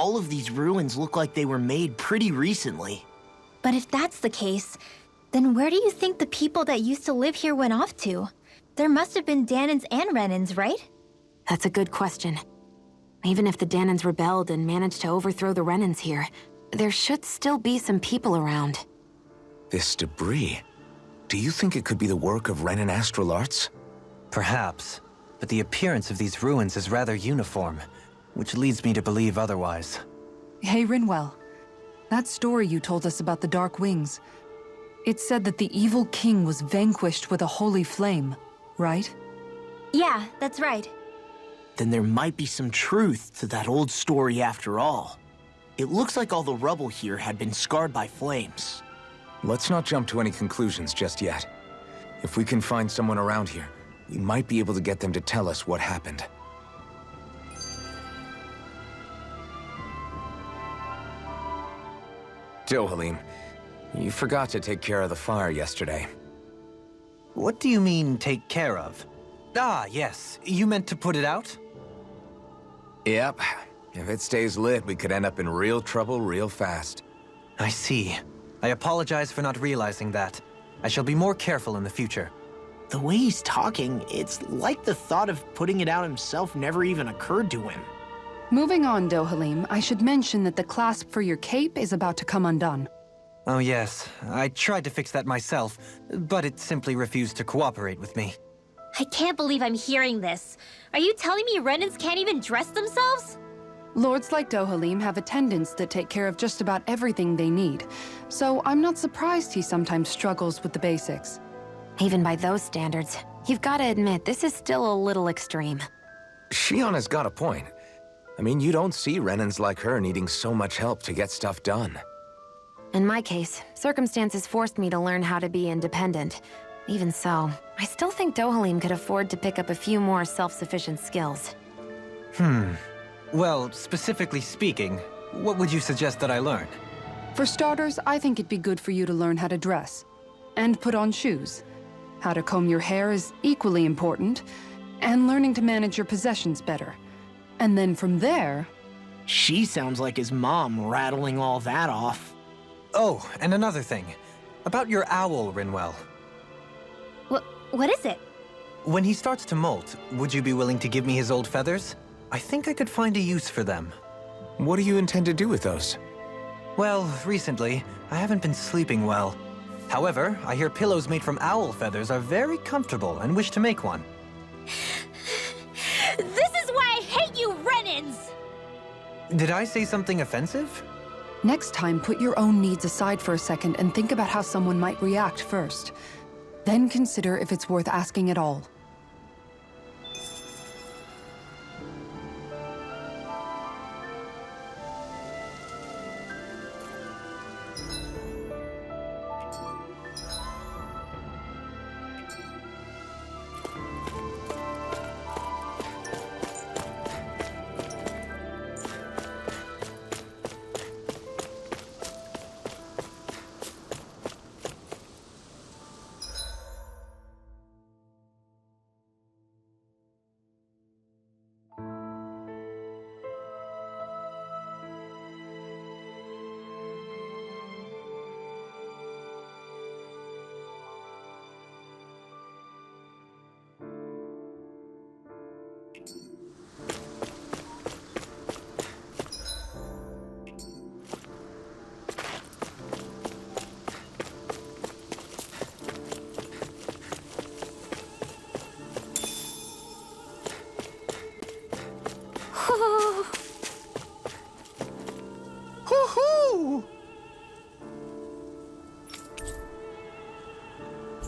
all of these ruins look like they were made pretty recently. But if that's the case, then where do you think the people that used to live here went off to? There must have been Danans and Renans, right? That's a good question. Even if the Danans rebelled and managed to overthrow the Renans here, there should still be some people around. This debris... Do you think it could be the work of Renan astral arts? Perhaps, but the appearance of these ruins is rather uniform, which leads me to believe otherwise. Hey, Rinwell. That story you told us about the Dark Wings, it said that the evil king was vanquished with a holy flame, right? Yeah, that's right. Then there might be some truth to that old story after all. It looks like all the rubble here had been scarred by flames. Let's not jump to any conclusions just yet. If we can find someone around here, we might be able to get them to tell us what happened. Dohalim, you forgot to take care of the fire yesterday. What do you mean, take care of? Ah, yes. You meant to put it out? Yep. If it stays lit, we could end up in real trouble real fast. I see. I apologize for not realizing that. I shall be more careful in the future. The way he's talking, it's like the thought of putting it out himself never even occurred to him. Moving on, Dohalim, I should mention that the clasp for your cape is about to come undone. Oh yes, I tried to fix that myself, but it simply refused to cooperate with me. I can't believe I'm hearing this. Are you telling me Renans can't even dress themselves? Lords like Dohalim have attendants that take care of just about everything they need, so I'm not surprised he sometimes struggles with the basics. Even by those standards, you've got to admit this is still a little extreme. Shionna's got a point. I mean, you don't see Renans like her needing so much help to get stuff done. In my case, circumstances forced me to learn how to be independent. Even so, I still think Dohalim could afford to pick up a few more self-sufficient skills. Well, specifically speaking, what would you suggest that I learn? For starters, I think it'd be good for you to learn how to dress. And put on shoes. How to comb your hair is equally important. And learning to manage your possessions better. And then from there... She sounds like his mom rattling all that off. Oh, and another thing. About your owl, Rinwell. What is it? When he starts to molt, would you be willing to give me his old feathers? I think I could find a use for them. What do you intend to do with those? Well, recently, I haven't been sleeping well. However, I hear pillows made from owl feathers are very comfortable and wish to make one. This is why I hate you, Renans! Did I say something offensive? Next time, put your own needs aside for a second and think about how someone might react first. Then consider if it's worth asking at all. Hoo-hoo!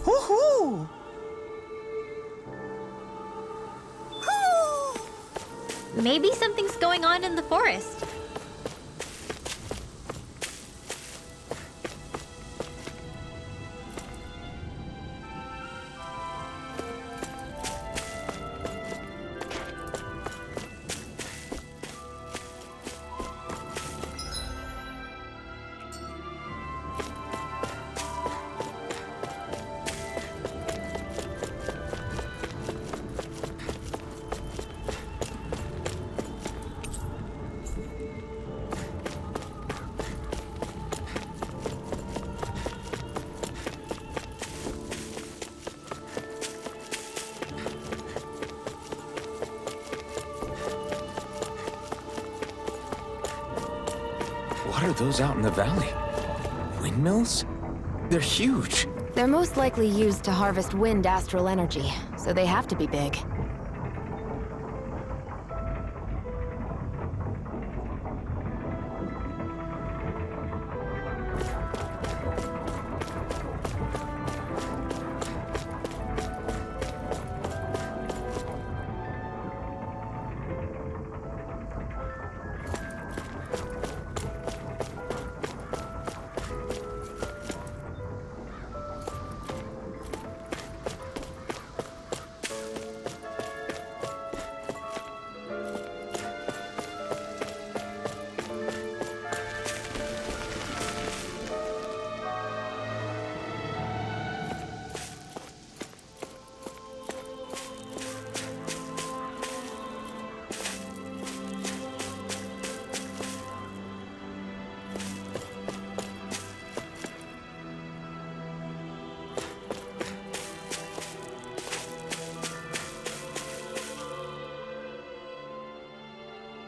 Hoo-hoo! Maybe something's going on in the forest. What are those out in the valley? Windmills? They're huge. They're most likely used to harvest wind astral energy, so they have to be big.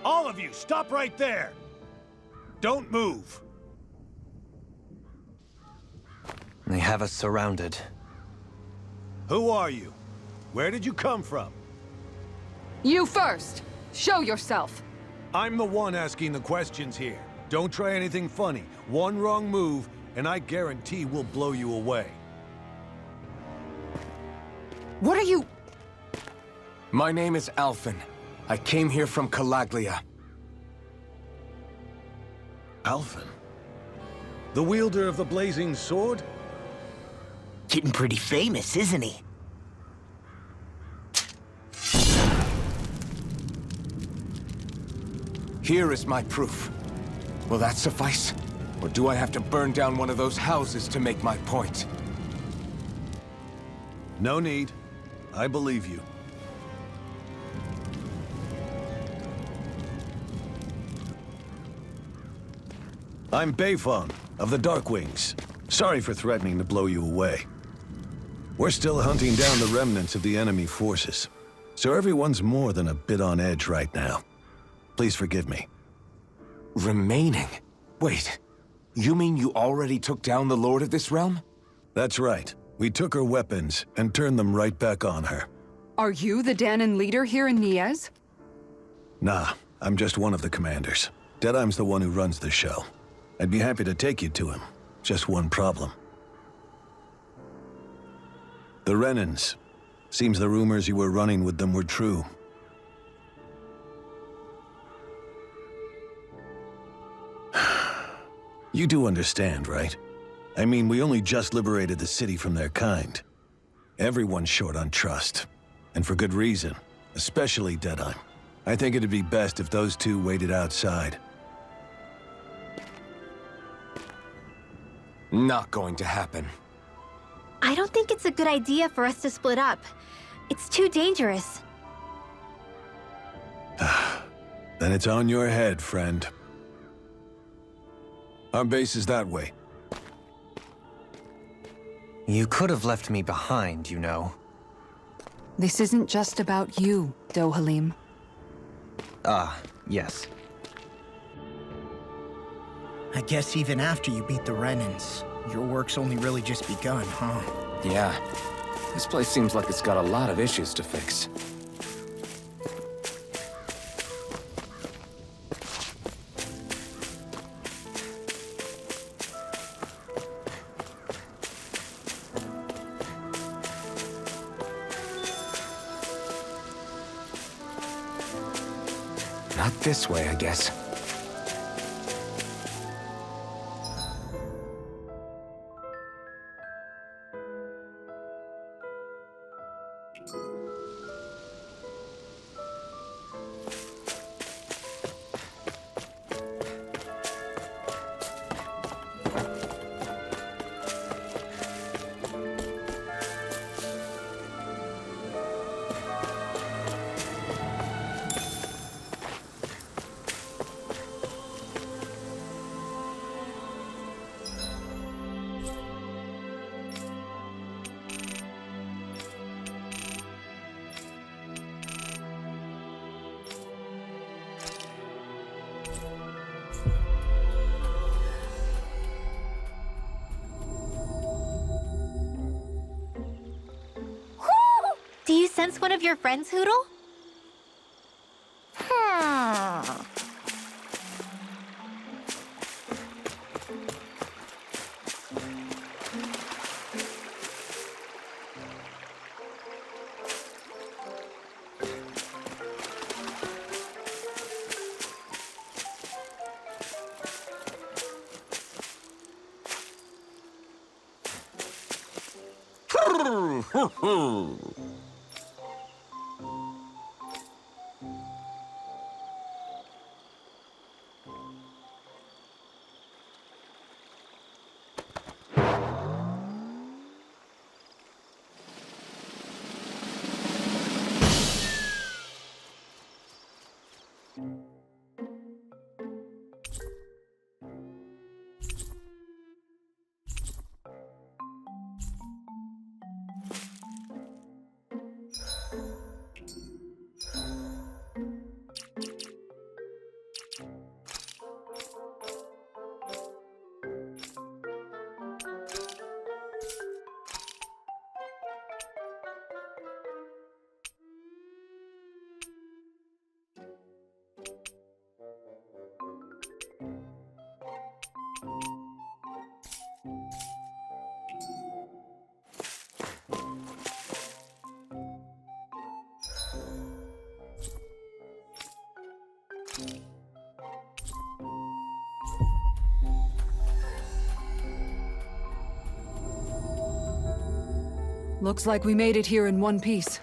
All of you, stop right there! Don't move! They have us surrounded. Who are you? Where did you come from? You first! Show yourself! I'm the one asking the questions here. Don't try anything funny. One wrong move, and I guarantee we'll blow you away. What are you... My name is Alphen. I came here from Calaglia. Alphen? The wielder of the blazing sword? Getting pretty famous, isn't he? Here is my proof. Will that suffice? Or do I have to burn down one of those houses to make my point? No need. I believe you. I'm Beifong, of the Darkwings. Sorry for threatening to blow you away. We're still hunting down the remnants of the enemy forces, so everyone's more than a bit on edge right now. Please forgive me. Remaining? Wait, you mean you already took down the Lord of this realm? That's right. We took her weapons and turned them right back on her. Are you the Danon leader here in Niez? Nah, I'm just one of the commanders. Deadeye's the one who runs the show. I'd be happy to take you to him. Just one problem. The Renans. Seems the rumors you were running with them were true. You do understand, right? I mean, we only just liberated the city from their kind. Everyone's short on trust. And for good reason. Especially Deadeye. I think it'd be best if those two waited outside. Not going to happen. I don't think it's a good idea for us to split up. It's too dangerous. Then it's on your head, friend. Our base is that way. You could have left me behind, you know. This isn't just about you, Dohalim. Ah, yes. I guess even after you beat the Renans, your work's only really just begun, huh? Yeah. This place seems like it's got a lot of issues to fix. Not this way, I guess. sense one of your friends, Hoodle? Looks like we made it here in one piece.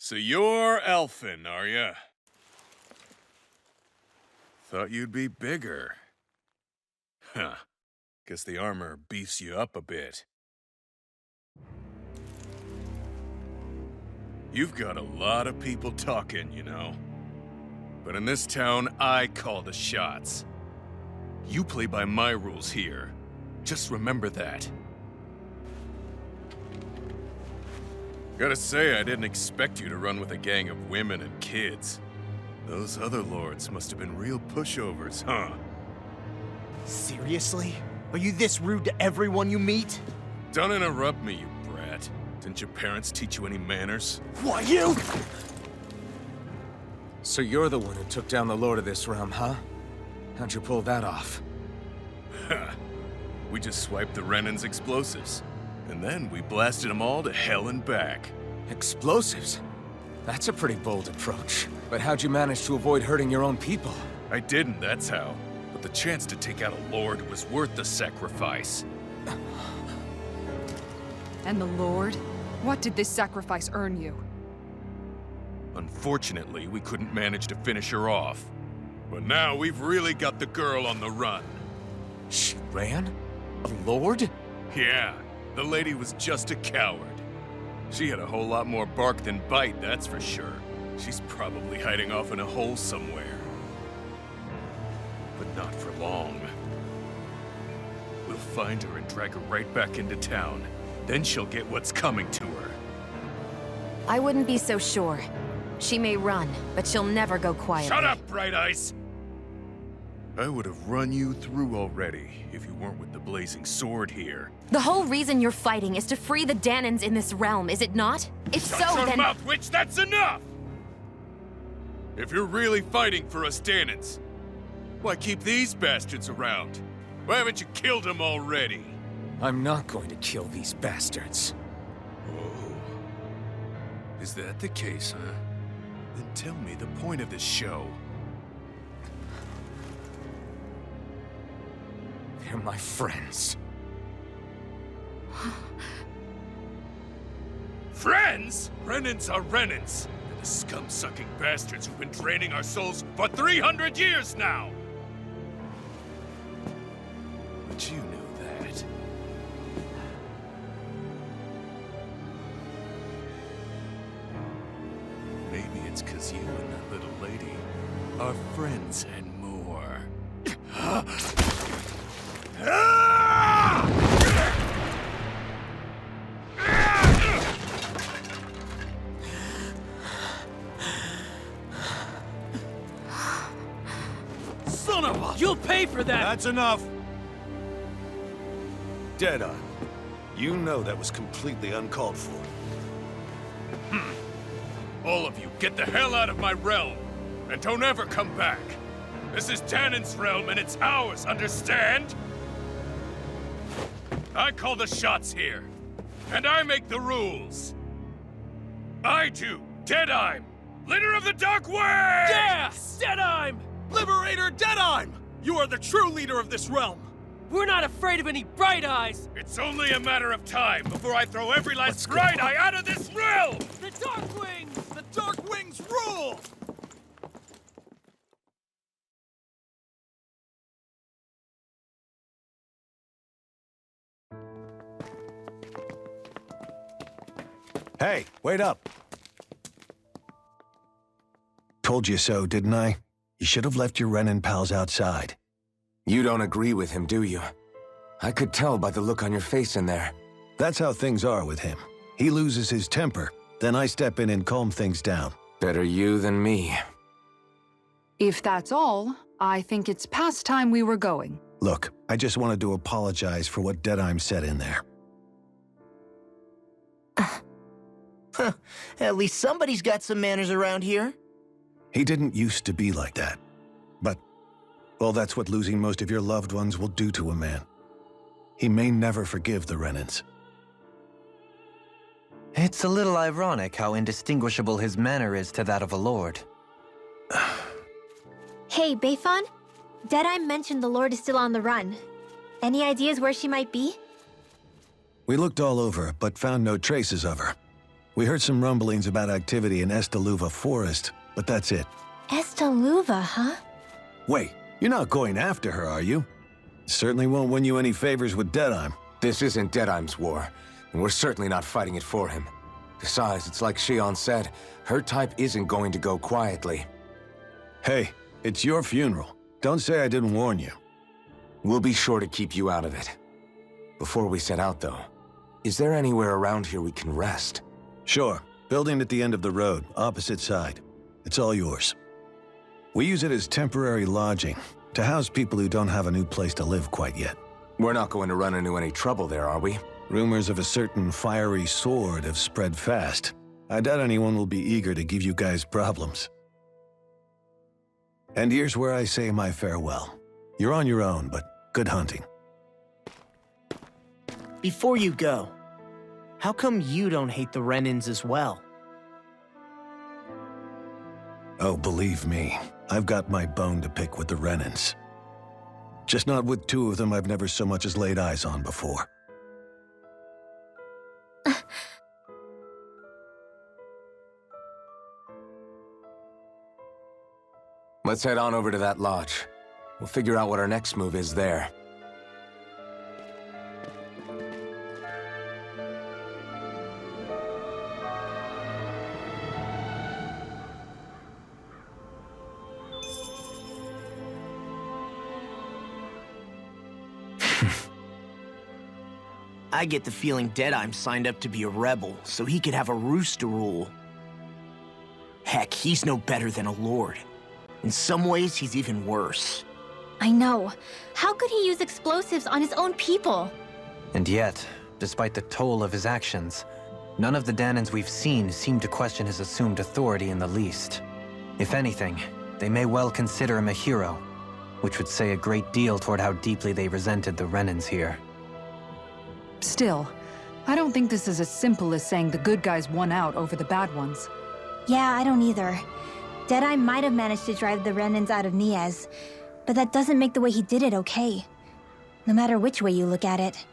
So you're elfin, are ya? Thought you'd be bigger. Huh. Guess the armor beefs you up a bit. You've got a lot of people talking, you know. But in this town, I call the shots. You play by my rules here. Just remember that. Gotta say, I didn't expect you to run with a gang of women and kids. Those other lords must have been real pushovers, huh? Seriously? Are you this rude to everyone you meet? Don't interrupt me, you brat. Didn't your parents teach you any manners? Why, you? So you're the one who took down the lord of this realm, huh? How'd you pull that off? Ha! We just swiped the Renan's explosives. And then we blasted them all to hell and back. Explosives? That's a pretty bold approach. But how'd you manage to avoid hurting your own people? I didn't, that's how. But the chance to take out a lord was worth the sacrifice. And the Lord? What did this sacrifice earn you? Unfortunately, we couldn't manage to finish her off. But now we've really got the girl on the run. She ran? A lord? Yeah, the lady was just a coward. She had a whole lot more bark than bite, that's for sure. She's probably hiding off in a hole somewhere. But not for long. We'll find her and drag her right back into town. Then she'll get what's coming to her. I wouldn't be so sure. She may run, but she'll never go quietly. Shut up, Bright Eyes! I would have run you through already if you weren't with the blazing sword here. The whole reason you're fighting is to free the Danans in this realm, is it not? If Shut so, your then— mouth, witch! That's enough! If you're really fighting for us Danans, why keep these bastards around? Why haven't you killed them already? I'm not going to kill these bastards. Oh. Is that the case, huh? Then tell me the point of this show. They're my friends. Friends? Renans are Renans. They're the scum-sucking bastards who've been draining our souls for 300 years now! But you knew that. it's 'cause you and that little lady are friends and more. Son of a... You'll pay for that! That's enough! Deadeye, you know that was completely uncalled for. All of you, get the hell out of my realm! And don't ever come back! This is Danon's realm and it's ours, understand? I call the shots here. And I make the rules. I do, Deadeye, leader of the Dark Wings! Yeah! Deadeye! Liberator Deadeye! You are the true leader of this realm! We're not afraid of any Bright Eyes! It's only a matter of time before I throw every last Bright Eye out of this realm! The Dark Wings! The Dark Wings rule! Hey, wait up! Told you so, didn't I? You should have left your Renin pals outside. You don't agree with him, do you? I could tell by the look on your face in there. That's how things are with him. He loses his temper, then I step in and calm things down. Better you than me. If that's all, I think it's past time we were going. Look, I just wanted to apologize for what Deadeye said in there. At least somebody's got some manners around here. He didn't used to be like that. But, well, that's what losing most of your loved ones will do to a man. He may never forgive the Renins. It's a little ironic how indistinguishable his manner is to that of a lord. Hey, Beifan? Deadeye mentioned the Lord is still on the run. Any ideas where she might be? We looked all over, but found no traces of her. We heard some rumblings about activity in Estaluva Forest, but that's it. Estaluva, huh? Wait, you're not going after her, are you? Certainly won't win you any favors with Deadeye. This isn't Deadeye's war, and we're certainly not fighting it for him. Besides, it's like Shion said, her type isn't going to go quietly. Hey, it's your funeral. Don't say I didn't warn you. We'll be sure to keep you out of it. Before we set out, though, is there anywhere around here we can rest? Sure. Building at the end of the road, opposite side. It's all yours. We use it as temporary lodging, to house people who don't have a new place to live quite yet. We're not going to run into any trouble there, are we? Rumors of a certain fiery sword have spread fast. I doubt anyone will be eager to give you guys problems. And here's where I say my farewell. You're on your own, but good hunting. Before you go, how come you don't hate the Renins as well? Oh, believe me, I've got my bone to pick with the Renins. Just not with two of them I've never so much as laid eyes on before. Let's head on over to that lodge. We'll figure out what our next move is there. I get the feeling Deadeye signed up to be a rebel so he could have a roost to rule. Heck, he's no better than a lord. In some ways, he's even worse. I know. How could he use explosives on his own people? And yet, despite the toll of his actions, none of the Danons we've seen seem to question his assumed authority in the least. If anything, they may well consider him a hero, which would say a great deal toward how deeply they resented the Renins here. Still, I don't think this is as simple as saying the good guys won out over the bad ones. Yeah, I don't either. Deadeye might have managed to drive the Renins out of Niez, but that doesn't make the way he did it okay. No matter which way you look at it.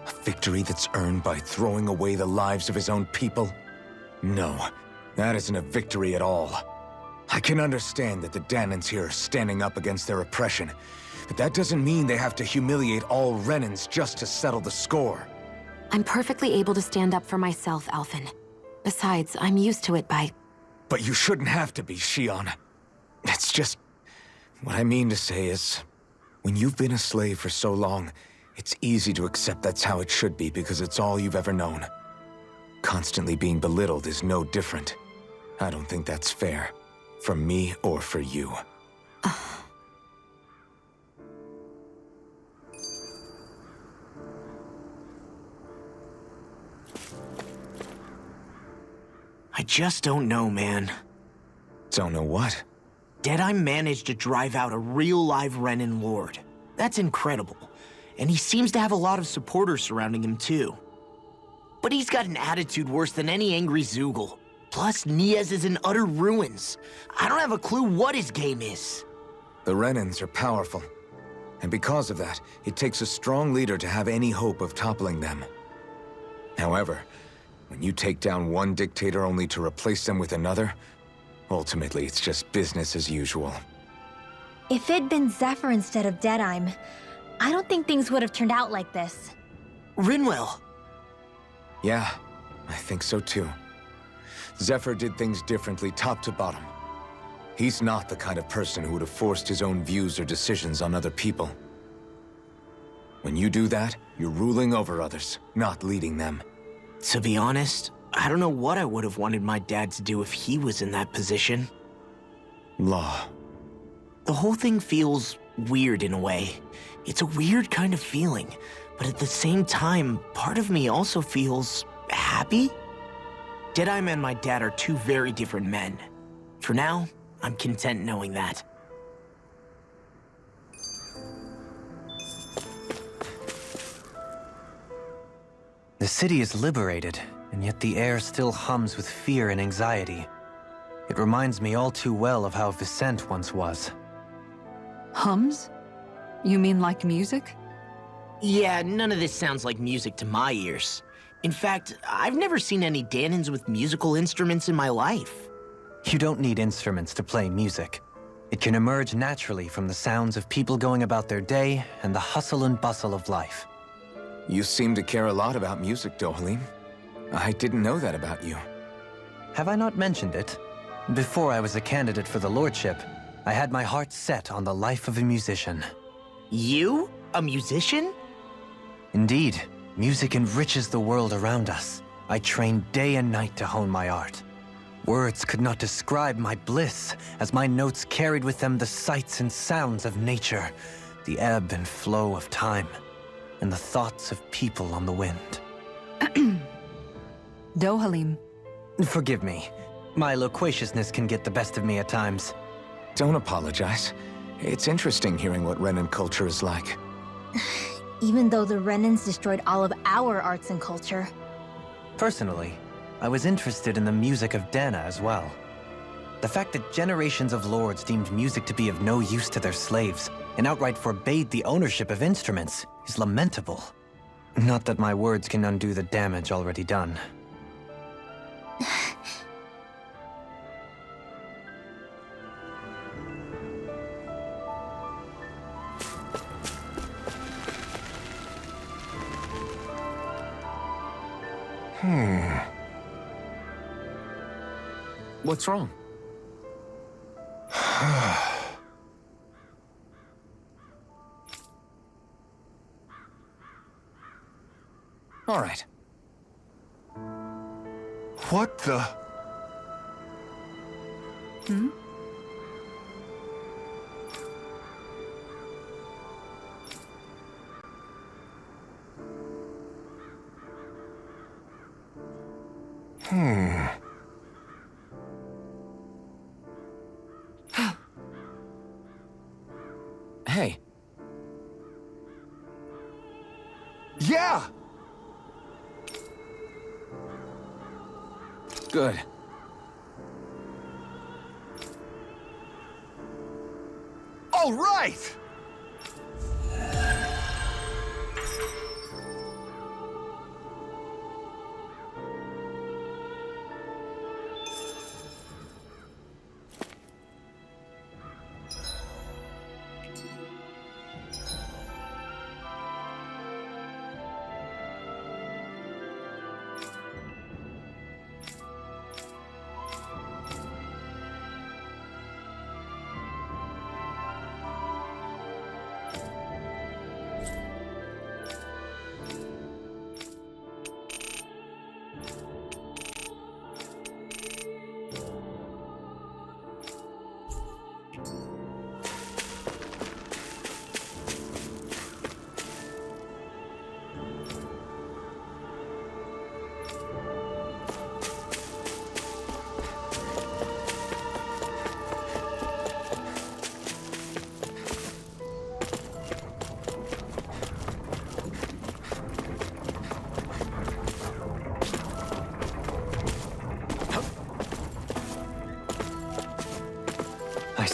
A victory that's earned by throwing away the lives of his own people? No, that isn't a victory at all. I can understand that the Danons here are standing up against their oppression, but that doesn't mean they have to humiliate all Renins just to settle the score. I'm perfectly able to stand up for myself, Alphen. Besides, I'm used to it by But you shouldn't have to be, Shion. It's just... What I mean to say is, when you've been a slave for so long, it's easy to accept that's how it should be because it's all you've ever known. Constantly being belittled is no different. I don't think that's fair. For me or for you. I just don't know, man. Don't know what? Deadeye managed to drive out a real live Renin Lord. That's incredible. And he seems to have a lot of supporters surrounding him too. But he's got an attitude worse than any angry Zoogle. Plus, Niez is in utter ruins. I don't have a clue what his game is. The Renins are powerful. And because of that, it takes a strong leader to have any hope of toppling them. However, when you take down one dictator only to replace them with another, ultimately it's just business as usual. If it'd been Zephyr instead of Deadeye, I don't think things would have turned out like this. Rinwell. Yeah, I think so too. Zephyr did things differently top to bottom. He's not the kind of person who would have forced his own views or decisions on other people. When you do that, you're ruling over others, not leading them. To be honest, I don't know what I would have wanted my dad to do if he was in that position. Law. The whole thing feels weird in a way. It's a weird kind of feeling, but at the same time, part of me also feels happy. Deadeye and my dad are two very different men. For now, I'm content knowing that. The city is liberated, and yet the air still hums with fear and anxiety. It reminds me all too well of how Vicente once was. Hums? You mean like music? Yeah, none of this sounds like music to my ears. In fact, I've never seen any Danins with musical instruments in my life. You don't need instruments to play music. It can emerge naturally from the sounds of people going about their day and the hustle and bustle of life. You seem to care a lot about music, Dohalim. I didn't know that about you. Have I not mentioned it? Before I was a candidate for the lordship, I had my heart set on the life of a musician. You? A musician? Indeed. Music enriches the world around us. I trained day and night to hone my art. Words could not describe my bliss, as my notes carried with them the sights and sounds of nature, the ebb and flow of time, and the thoughts of people on the wind. Dohalim. Forgive me. My loquaciousness can get the best of me at times. Don't apologize. It's interesting hearing what Renin culture is like. Even though the Renins destroyed all of our arts and culture. Personally, I was interested in the music of Dana as well. The fact that generations of lords deemed music to be of no use to their slaves and outright forbade the ownership of instruments is lamentable. Not that my words can undo the damage already done. What's wrong? All right. What the? Hmm? Hey. Yeah! Good. All right!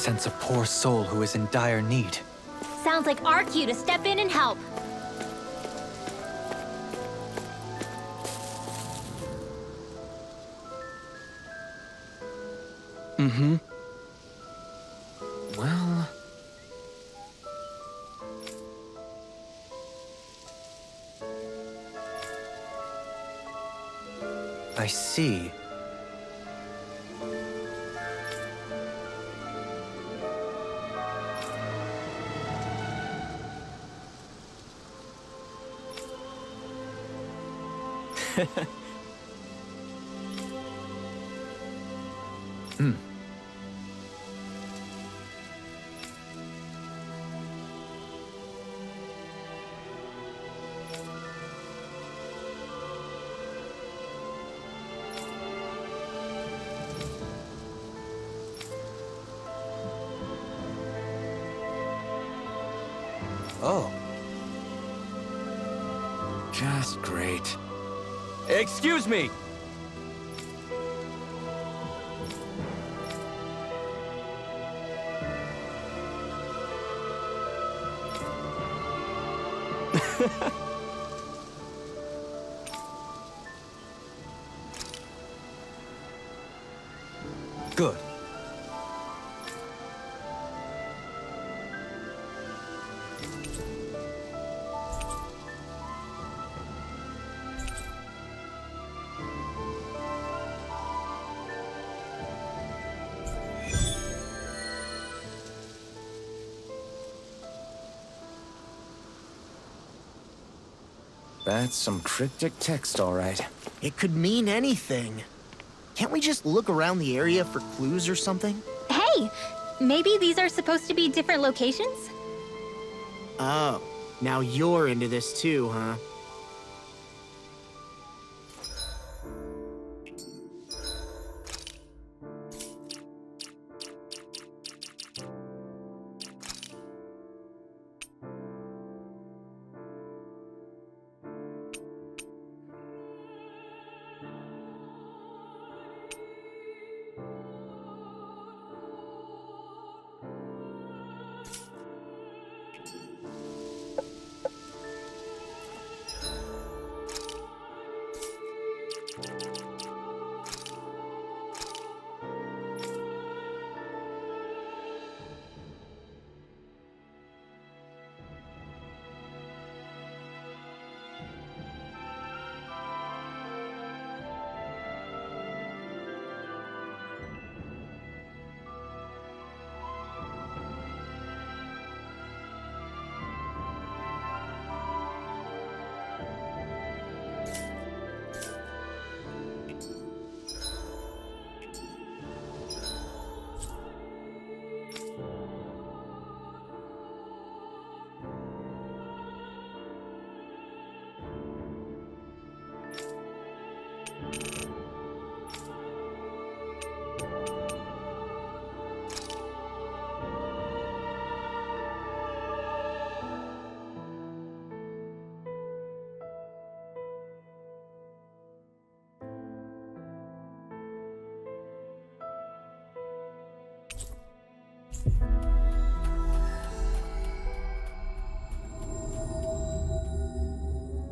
sense a poor soul who is in dire need. Sounds like our cue to step in and help. Mm-hmm. Well... I see. Hmm. Oh. Just great. Excuse me! Good. That's some cryptic text, all right. It could mean anything. Can't we just look around the area for clues or something? Hey, maybe these are supposed to be different locations? Oh, now you're into this too, huh?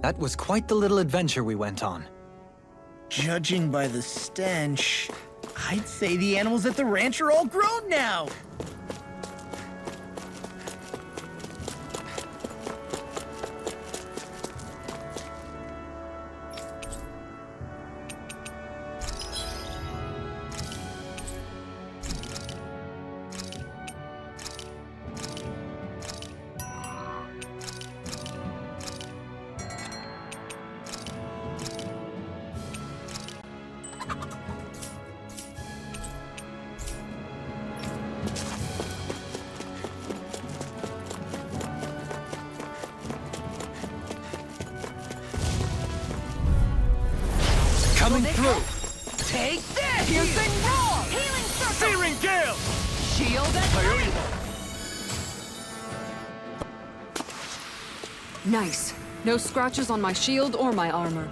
That was quite the little adventure we went on. Judging by the stench, I'd say the animals at the ranch are all grown now. Coming through! Take this! Piercing roar! Healing circle! Searing gale! Shield and flame! Nice. No scratches on my shield or my armor.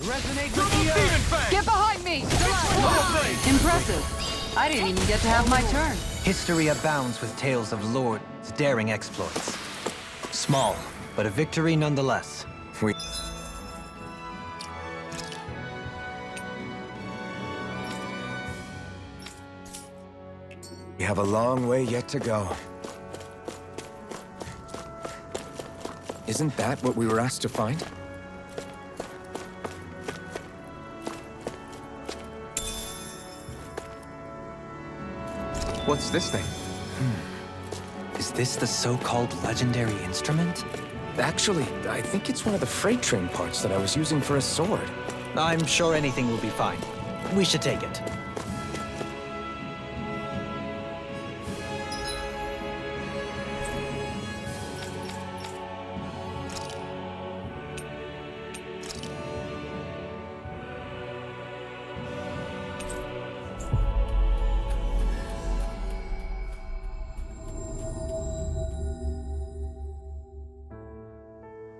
resonates with the earth. Get behind me! Impressive. I didn't even get to have my turn. History abounds with tales of lords' daring exploits. Small, but a victory nonetheless. We have a long way yet to go. Isn't that what we were asked to find? What's this thing? Is this the so-called legendary instrument? Actually, I think it's one of the freight train parts that I was using for a sword. I'm sure anything will be fine. We should take it.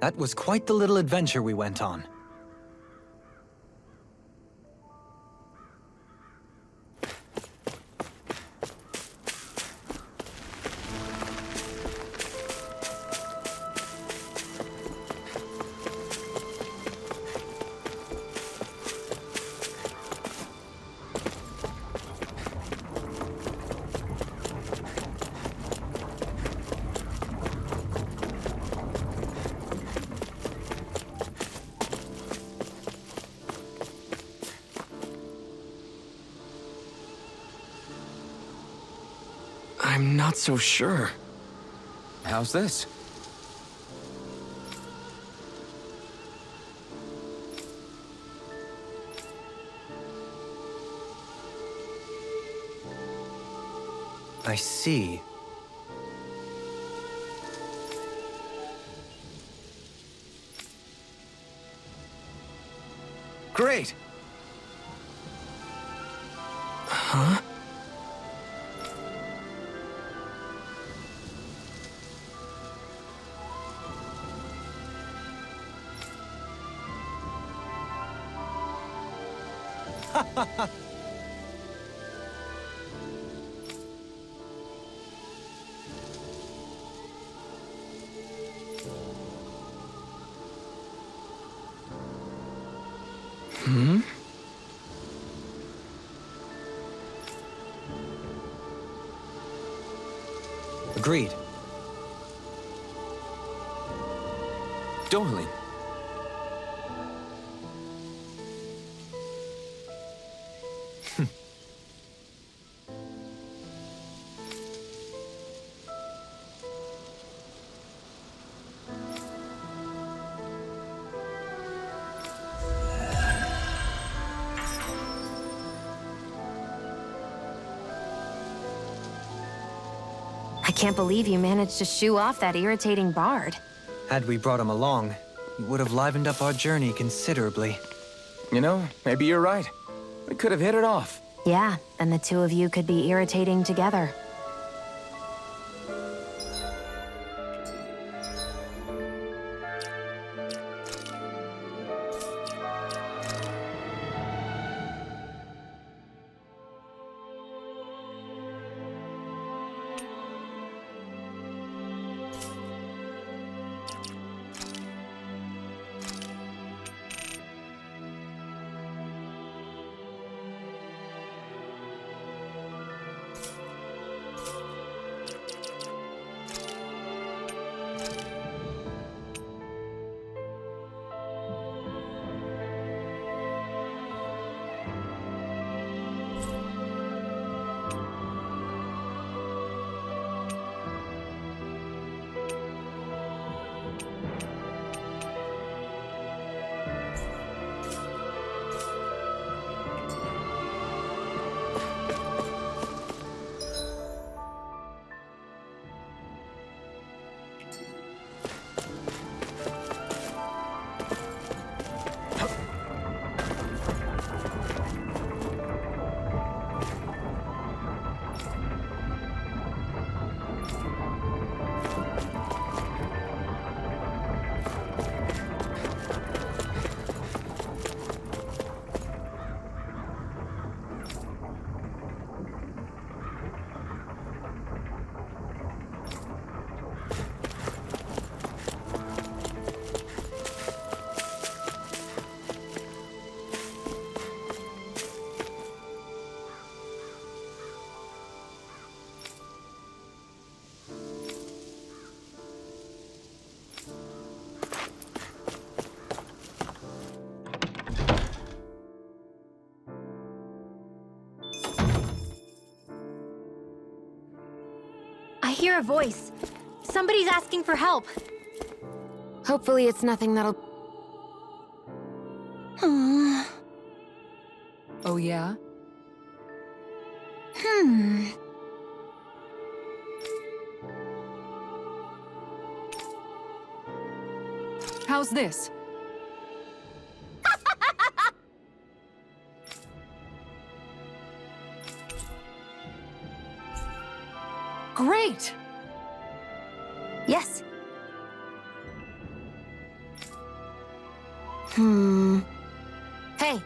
That was quite the little adventure we went on. I'm not so sure. How's this? I see. Great! Huh? Hmm? Agreed. Dohalim. I can't believe you managed to shoo off that irritating bard. Had we brought him along, he would have livened up our journey considerably. You know, maybe you're right. We could have hit it off. Yeah, and the two of you could be irritating together. hear a voice. Somebody's asking for help. Hopefully it's nothing that'll... Oh yeah? How's this? Great! Yes. Hey.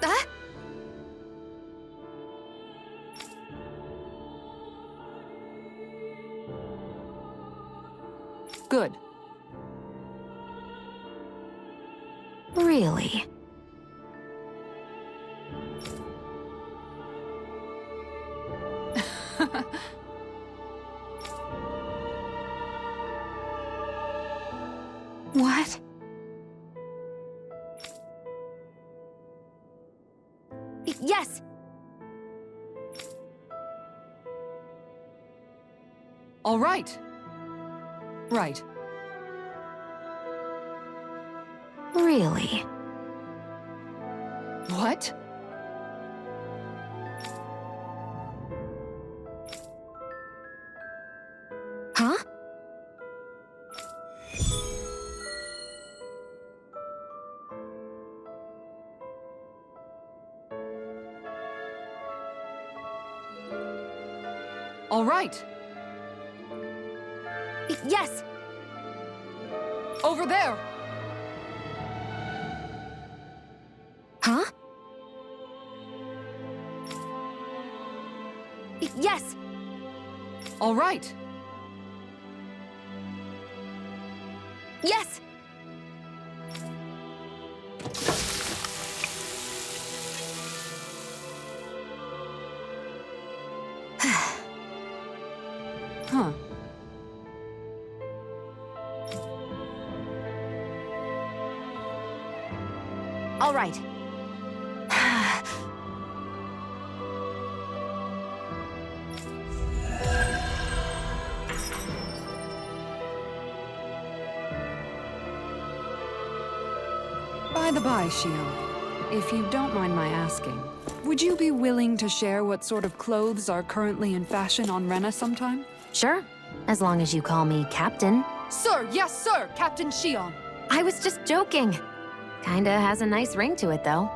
Ah? Good. Really? What? Yes! All right. Right. Really? What? Huh? All right. Yes! Over there! Huh? Yes! All right. Yes! Huh. All right. By the by, Shion, if you don't mind my asking, would you be willing to share what sort of clothes are currently in fashion on Rena sometime? Sure, as long as you call me Captain. Sir, yes, sir, Captain Shion. I was just joking. Kinda has a nice ring to it, though.